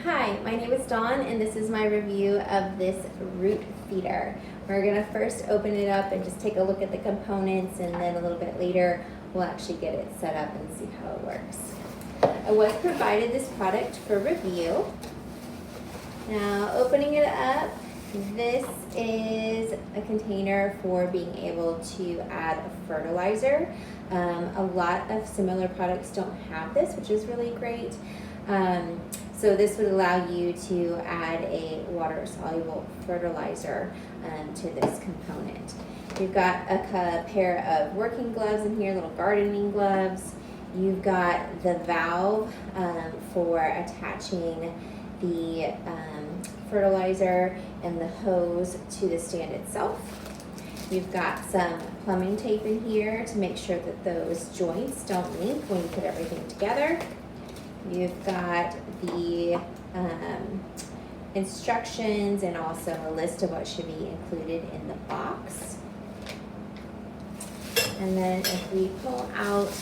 Hi, my name is Dawn and this is my review of this root feeder. We're going to first open it up and just take a look at the components, and then a little bit later we'll actually get it set up and see how it works. I was provided this product for review. Now opening it up, this is a container for being able to add a fertilizer. A lot of similar products don't have this, which is really great. So this would allow you to add a water-soluble fertilizer to this component. You've got a pair of working gloves in here, little gardening gloves. You've got the valve for attaching the fertilizer and the hose to the stand itself. You've got some plumbing tape in here to make sure that those joints don't leak when you put everything together. You've got the instructions and also a list of what should be included in the box. And then if we pull out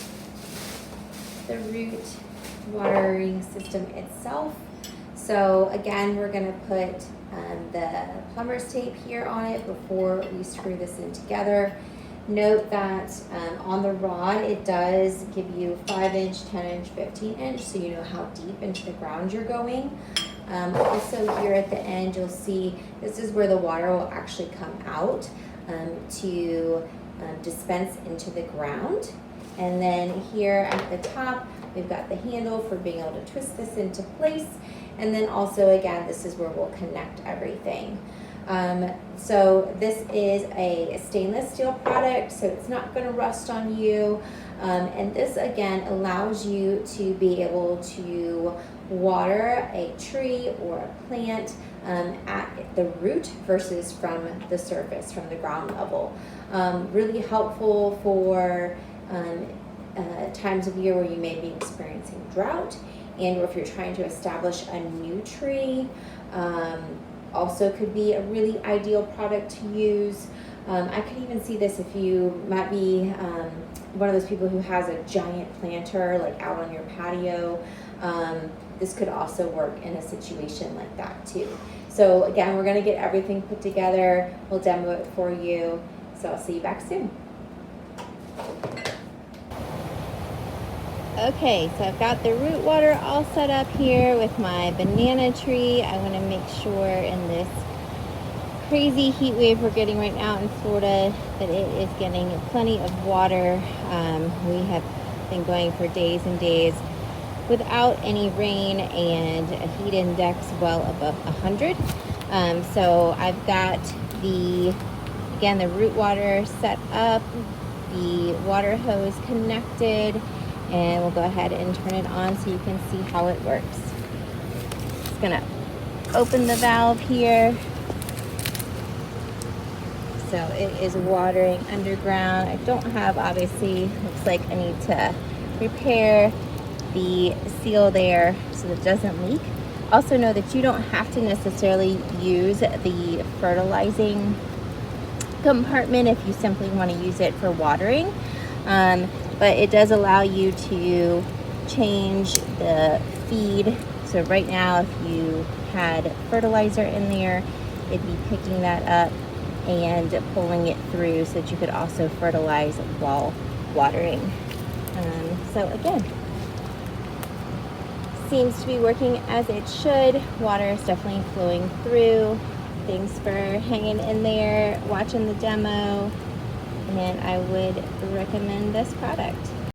the root watering system itself, so again, we're going to put the plumber's tape here on it before we screw this in together. Note that on the rod, it does give you 5-inch, 10-inch, 15-inch, so you know how deep into the ground you're going. Also here at the end, you'll see this is where the water will actually come out to dispense into the ground. And then here at the top, we've got the handle for being able to twist this into place. And then also, again, this is where we'll connect everything. So this is a stainless steel product, so it's not going to rust on you. And this, again, allows you to be able to water a tree or a plant at the root versus from the surface, from the ground level. Really helpful for times of year where you may be experiencing drought, and or if you're trying to establish a new tree. Also could be a really ideal product to use. I could even see this if you might be one of those people who has a giant planter like out on your patio. This could also work in a situation like that too. So again, we're going to get everything put together. We'll demo it for you. So I'll see you back soon. Okay, so I've got the root water all set up here with my banana tree. I want to make sure in this crazy heat wave we're getting right now in Florida that it is getting plenty of water. We have been going for days and days without any rain and a heat index well above 100. So I've got the root water set up, the water hose connected, and we'll go ahead and turn it on so you can see how it works. Just gonna open the valve here. So it is watering underground. I don't have, obviously, looks like I need to repair the seal there so that it doesn't leak. Also know that you don't have to necessarily use the fertilizing compartment if you simply want to use it for watering. But it does allow you to change the feed. So right now, if you had fertilizer in there, it'd be picking that up and pulling it through so that you could also fertilize while watering. So again, seems to be working as it should. Water is definitely flowing through. Thanks for hanging in there, watching the demo, and I would recommend this product.